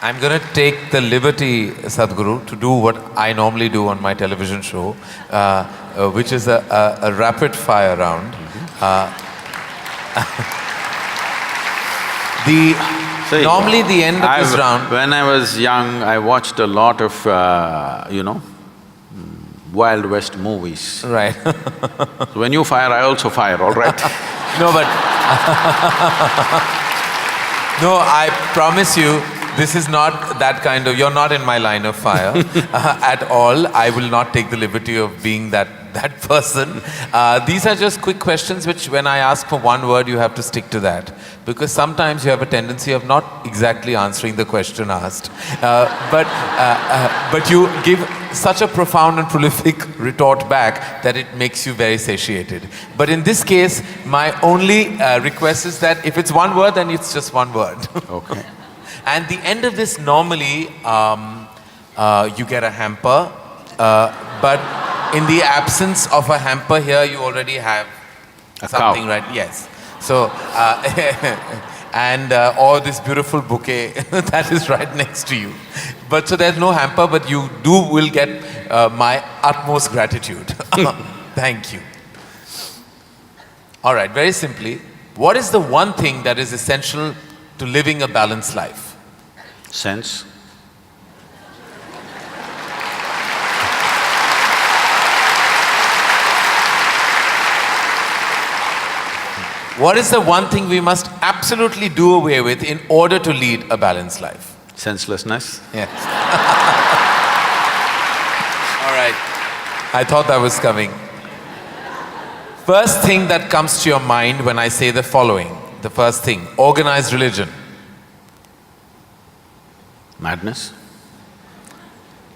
I'm going to take the liberty, Sadhguru, to do what I normally do on my television show, which is a rapid fire round. Normally the end of this round… When I was young, I watched a lot of, Wild West movies. Right. So when you fire, I also fire, all right? No, but no, I promise you, this is not that kind of… You're not in my line of fire at all. I will not take the liberty of being that person. These are just quick questions which when I ask for one word, you have to stick to that. Because sometimes you have a tendency of not exactly answering the question asked. But you give such a profound and prolific retort back that it makes you very satiated. But in this case, my only request is that if it's one word, then it's just one word. Okay. And the end of this, normally, you get a hamper, but in the absence of a hamper here, you already have something, right? Yes. So, or this beautiful bouquet that is right next to you. But so there's no hamper, but you will get my utmost gratitude. Thank you. All right, very simply, what is the one thing that is essential to living a balanced life? Sense. What is the one thing we must absolutely do away with in order to lead a balanced life? Senselessness. Yes. All right. I thought that was coming. First thing that comes to your mind when I say the following. The first thing, organized religion. Madness.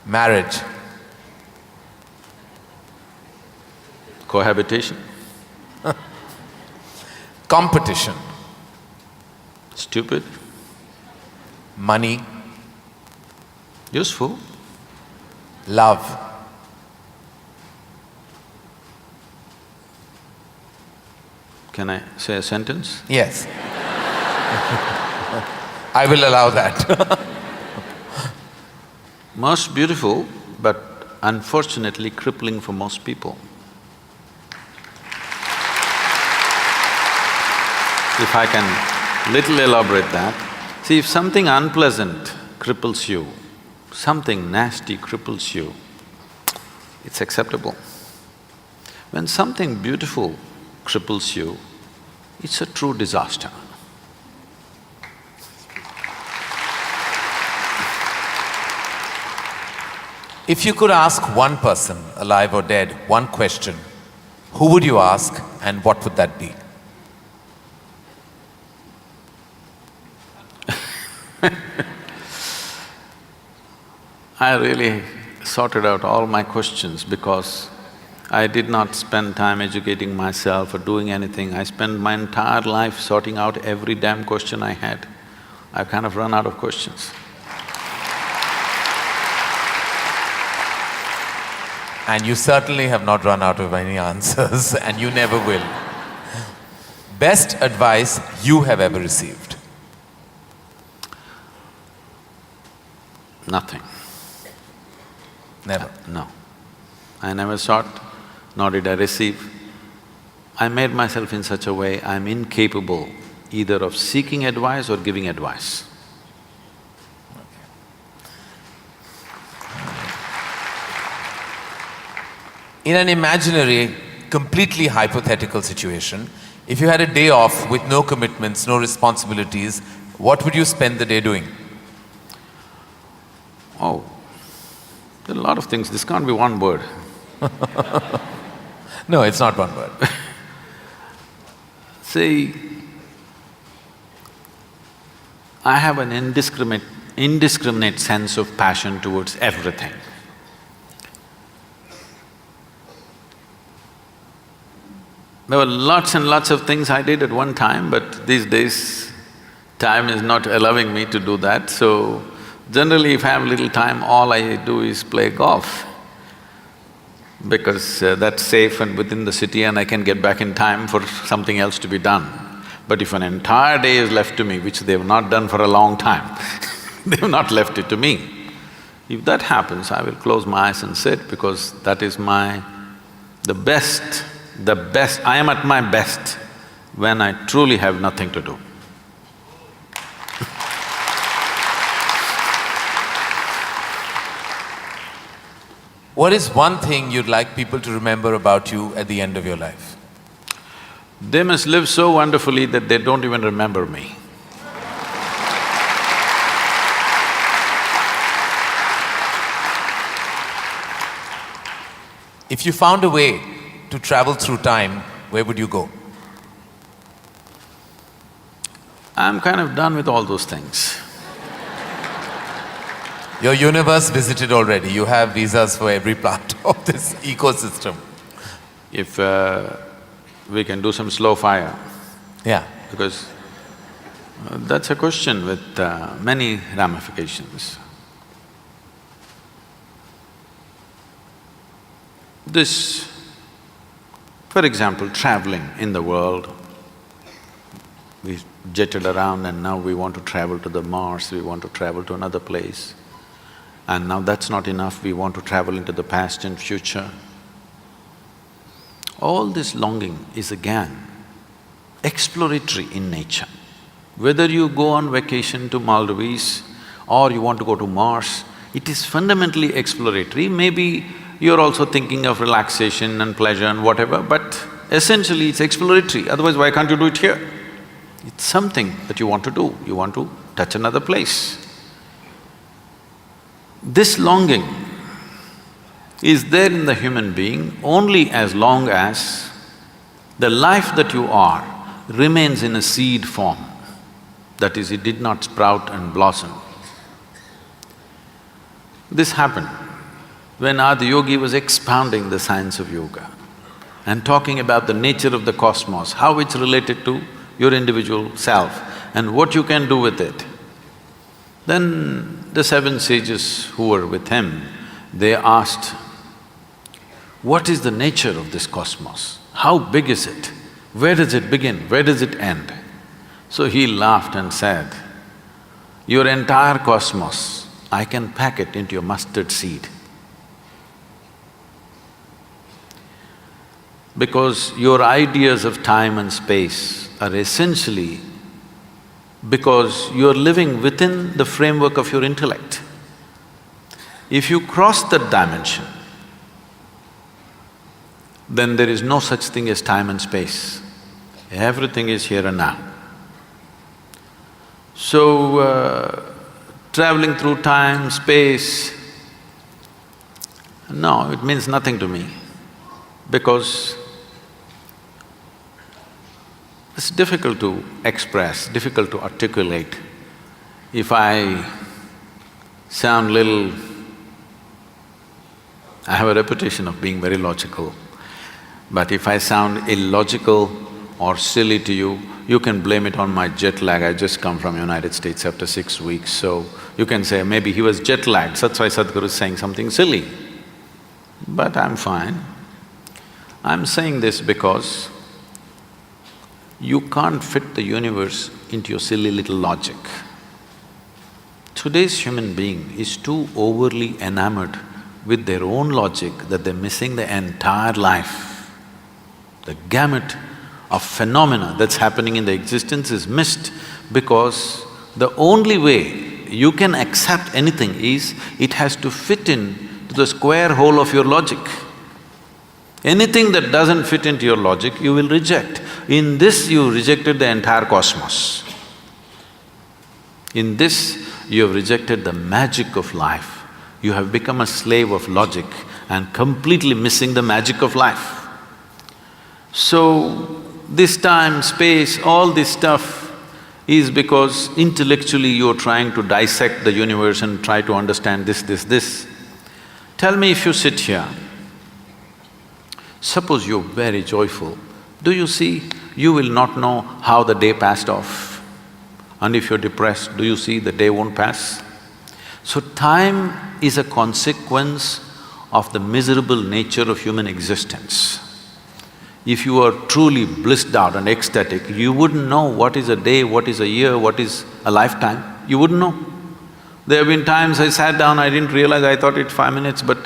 Marriage. Cohabitation. Competition. Stupid. Money. Useful. Love. Can I say a sentence? Yes. I will allow that. Most beautiful, but unfortunately crippling for most people. If I can little elaborate that, see, if something unpleasant cripples you, something nasty cripples you, it's acceptable. When something beautiful cripples you, it's a true disaster. If you could ask one person, alive or dead, one question, who would you ask and what would that be? I really sorted out all my questions because I did not spend time educating myself or doing anything. I spent my entire life sorting out every damn question I had. I've kind of run out of questions. And you certainly have not run out of any answers and you never will. Best advice you have ever received? Nothing. Never? No. I never sought, nor did I receive. I made myself in such a way I'm incapable either of seeking advice or giving advice. In an imaginary, completely hypothetical situation, if you had a day off with no commitments, no responsibilities, what would you spend the day doing? Oh, there are a lot of things, this can't be one word. No, it's not one word. See, I have an indiscriminate sense of passion towards everything. There were lots and lots of things I did at one time, but these days, time is not allowing me to do that, so generally if I have little time, all I do is play golf. Because that's safe and within the city and I can get back in time for something else to be done. But if an entire day is left to me, which they've not done for a long time, They've not left it to me. If that happens, I will close my eyes and sit because that is the best, I am at my best when I truly have nothing to do. What is one thing you'd like people to remember about you at the end of your life? They must live so wonderfully that they don't even remember me. If you found a way to travel through time, where would you go? I'm kind of done with all those things. Your universe visited already, you have visas for every part of this ecosystem. If we can do some slow fire, Yeah. because that's a question with many ramifications. This, for example, traveling in the world, we jetted around and now we want to travel to the Mars, we want to travel to another place. And now that's not enough, we want to travel into the past and future. All this longing is again exploratory in nature. Whether you go on vacation to Maldives or you want to go to Mars, it is fundamentally exploratory. Maybe you're also thinking of relaxation and pleasure and whatever, but essentially it's exploratory, otherwise why can't you do it here? It's something that you want to do, you want to touch another place. This longing is there in the human being only as long as the life that you are remains in a seed form. That is, it did not sprout and blossom. This happened when Adiyogi was expounding the science of yoga and talking about the nature of the cosmos, how it's related to your individual self and what you can do with it. Then the seven sages who were with him, they asked, what is the nature of this cosmos? How big is it? Where does it begin? Where does it end? So he laughed and said, your entire cosmos, I can pack it into a mustard seed. Because your ideas of time and space are essentially because you're living within the framework of your intellect. If you cross that dimension, then there is no such thing as time and space. Everything is here and now. So, traveling through time, space, no, it means nothing to me because it's difficult to express, difficult to articulate. If I sound little… I have a reputation of being very logical, but if I sound illogical or silly to you, you can blame it on my jet lag. I just come from United States after 6 weeks, so you can say maybe he was jet lagged, that's why Sadhguru is saying something silly. But I'm fine. I'm saying this because you can't fit the universe into your silly little logic. Today's human being is too overly enamored with their own logic that they're missing the entire life. The gamut of phenomena that's happening in the existence is missed because the only way you can accept anything is it has to fit in to the square hole of your logic. Anything that doesn't fit into your logic, you will reject. In this, you rejected the entire cosmos. In this, you have rejected the magic of life. You have become a slave of logic and completely missing the magic of life. So, this time, space, all this stuff is because intellectually you're trying to dissect the universe and try to understand this. Tell me, if you sit here, suppose you're very joyful, do you see, you will not know how the day passed off. And if you're depressed, do you see the day won't pass? So time is a consequence of the miserable nature of human existence. If you are truly blissed out and ecstatic, you wouldn't know what is a day, what is a year, what is a lifetime, you wouldn't know. There have been times I sat down, I didn't realize, I thought it's 5 minutes, but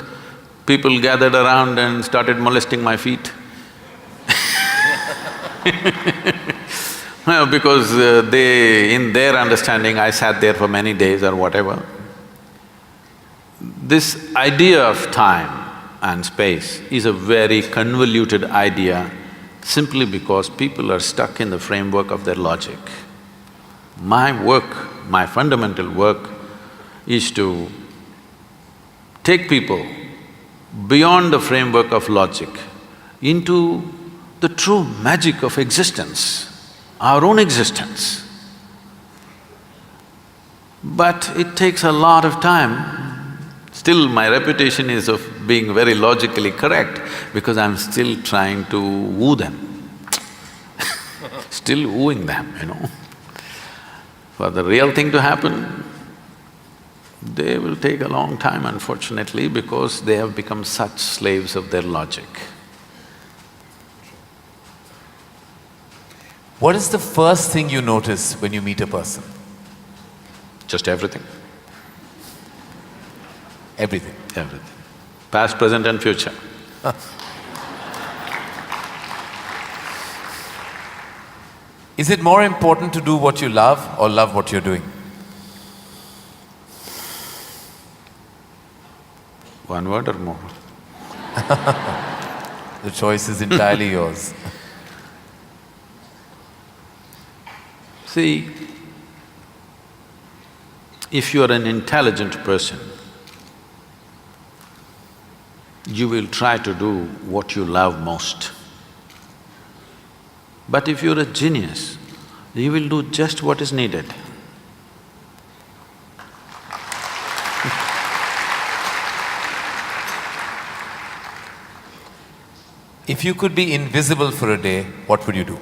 people gathered around and started molesting my feet. Well, because in their understanding, I sat there for many days or whatever. This idea of time and space is a very convoluted idea simply because people are stuck in the framework of their logic. My work, my fundamental work is to take people beyond the framework of logic into the true magic of existence, our own existence. But it takes a lot of time. Still, my reputation is of being very logically correct because I'm still trying to woo them still wooing them, you know. For the real thing to happen, they will take a long time, unfortunately, because they have become such slaves of their logic. What is the first thing you notice when you meet a person? Just everything. Everything. Everything. Past, present and future. Is it more important to do what you love or love what you're doing? One word or more? The choice is entirely yours. See, if you are an intelligent person, you will try to do what you love most. But if you're a genius, you will do just what is needed. If you could be invisible for a day, what would you do?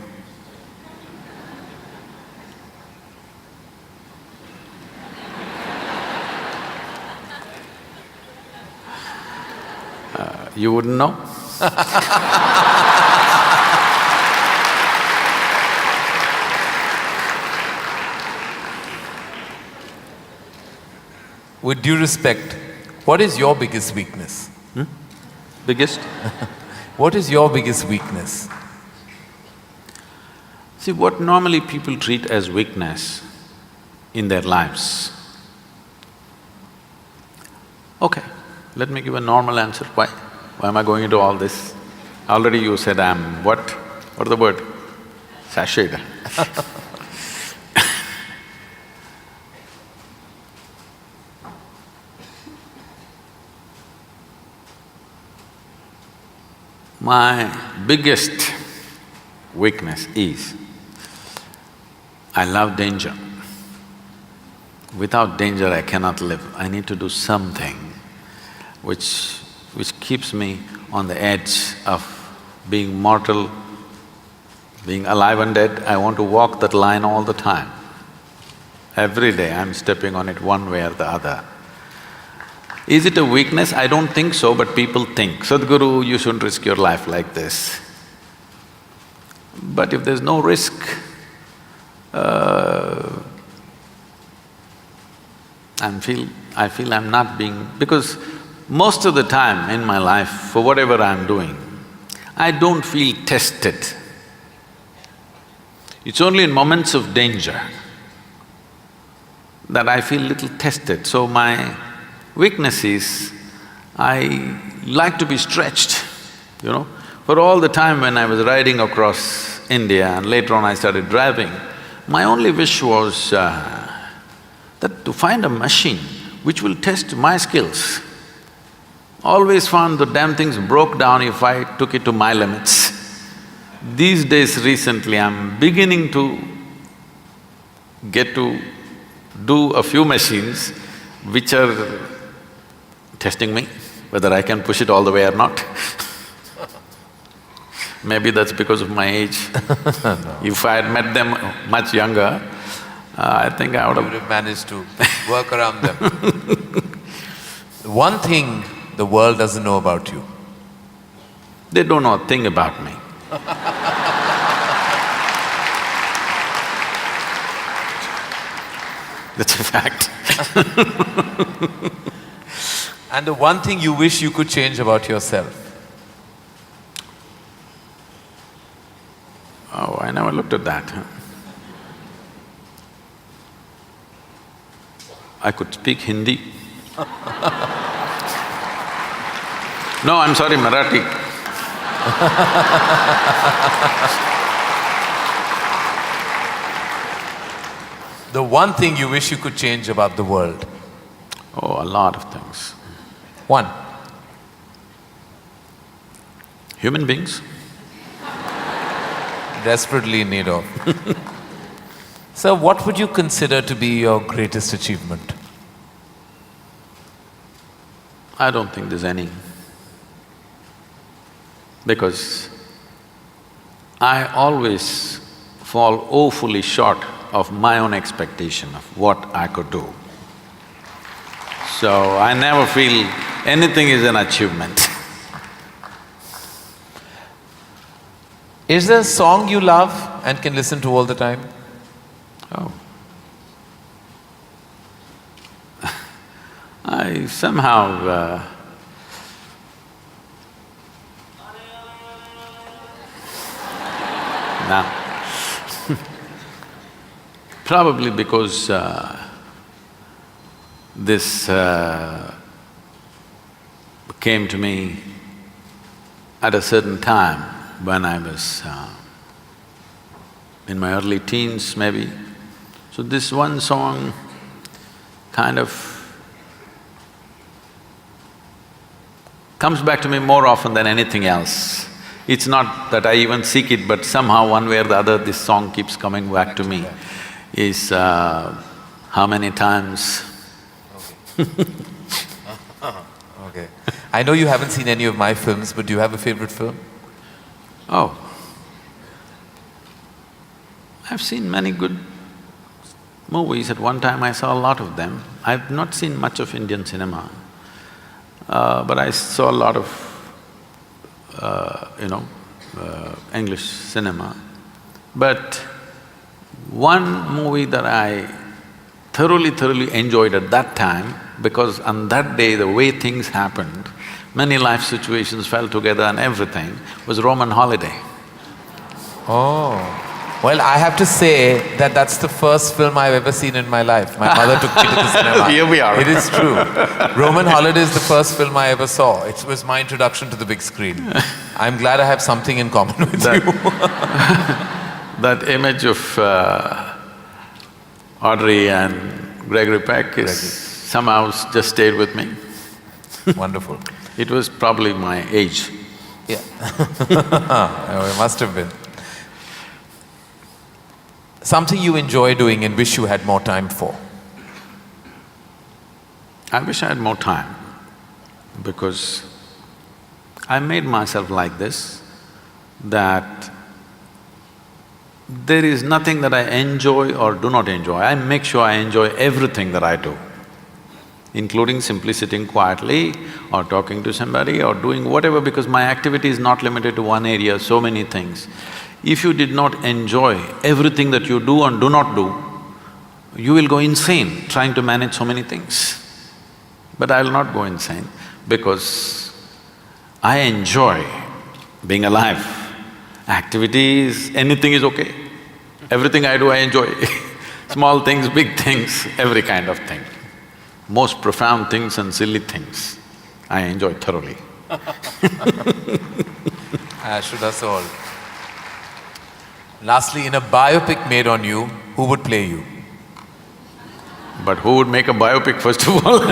You wouldn't know? With due respect, what is your biggest weakness? Biggest? What is your biggest weakness? See, what normally people treat as weakness in their lives. Okay, let me give a normal answer. Why? Why am I going into all this? Already you said I'm what? What is the word? Sashayed. My biggest weakness is, I love danger. Without danger, I cannot live. I need to do something which keeps me on the edge of being mortal, being alive and dead. I want to walk that line all the time. Every day I'm stepping on it one way or the other. Is it a weakness? I don't think so, but people think, Sadhguru, you shouldn't risk your life like this. But if there's no risk, I feel I'm not being… because most of the time in my life, for whatever I'm doing, I don't feel tested. It's only in moments of danger that I feel little tested. So my weakness is, I like to be stretched, you know. For all the time when I was riding across India and later on I started driving, my only wish was that to find a machine which will test my skills. Always found the damn things broke down if I took it to my limits. These days recently, I'm beginning to get to do a few machines which are testing me, whether I can push it all the way or not. Maybe that's because of my age. No. If I had met them much younger, I think I would You would have managed to work around them. One thing the world doesn't know about you. They don't know a thing about me. That's a fact. And the one thing you wish you could change about yourself? Oh, I never looked at that. I could speak Hindi. No, I'm sorry, Marathi. The one thing you wish you could change about the world? Oh, a lot of things. One. Human beings. Desperately in need of. So what would you consider to be your greatest achievement? I don't think there's any. Because I always fall woefully short of my own expectation of what I could do. So I never feel anything is an achievement. Is there a song you love and can listen to all the time? Oh. I somehow nah. Probably because this came to me at a certain time when I was in my early teens maybe. So this one song kind of comes back to me more often than anything else. It's not that I even seek it, but somehow one way or the other this song keeps coming back to me. Is how many times Okay. I know you haven't seen any of my films, but do you have a favorite film? Oh, I've seen many good movies. At one time I saw a lot of them. I've not seen much of Indian cinema, but I saw a lot of, English cinema. But one movie that I thoroughly enjoyed at that time, because on that day the way things happened, many life situations fell together and everything, was Roman Holiday. Oh. Well, I have to say that that's the first film I've ever seen in my life. My mother took me to the cinema. Here we are. It is true. Roman Holiday is the first film I ever saw. It was my introduction to the big screen. I'm glad I have something in common with you. That image of Audrey and Gregory Peck is somehow just stayed with me. Wonderful. It was probably my age. Yeah. Oh, it must have been. Something you enjoy doing and wish you had more time for? I wish I had more time, because I made myself like this, that there is nothing that I enjoy or do not enjoy. I make sure I enjoy everything that I do, including simply sitting quietly or talking to somebody or doing whatever, because my activity is not limited to one area, so many things. If you did not enjoy everything that you do and do not do, you will go insane trying to manage so many things. But I will not go insane, because I enjoy being alive. Activities, anything is okay. Everything I do, I enjoy. Small things, big things, every kind of thing. Most profound things and silly things, I enjoy thoroughly. Should us all. Lastly, in a biopic made on you, who would play you? But who would make a biopic first of all? No,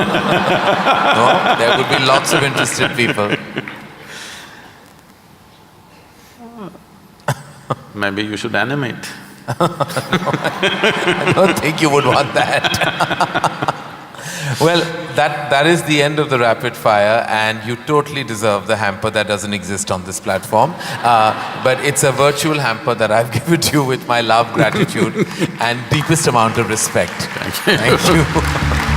there would be lots of interested people. Maybe you should animate. I don't think you would want that. Well, that is the end of the rapid fire, and you totally deserve the hamper that doesn't exist on this platform. But it's a virtual hamper that I've given to you with my love, gratitude and deepest amount of respect. Thank you.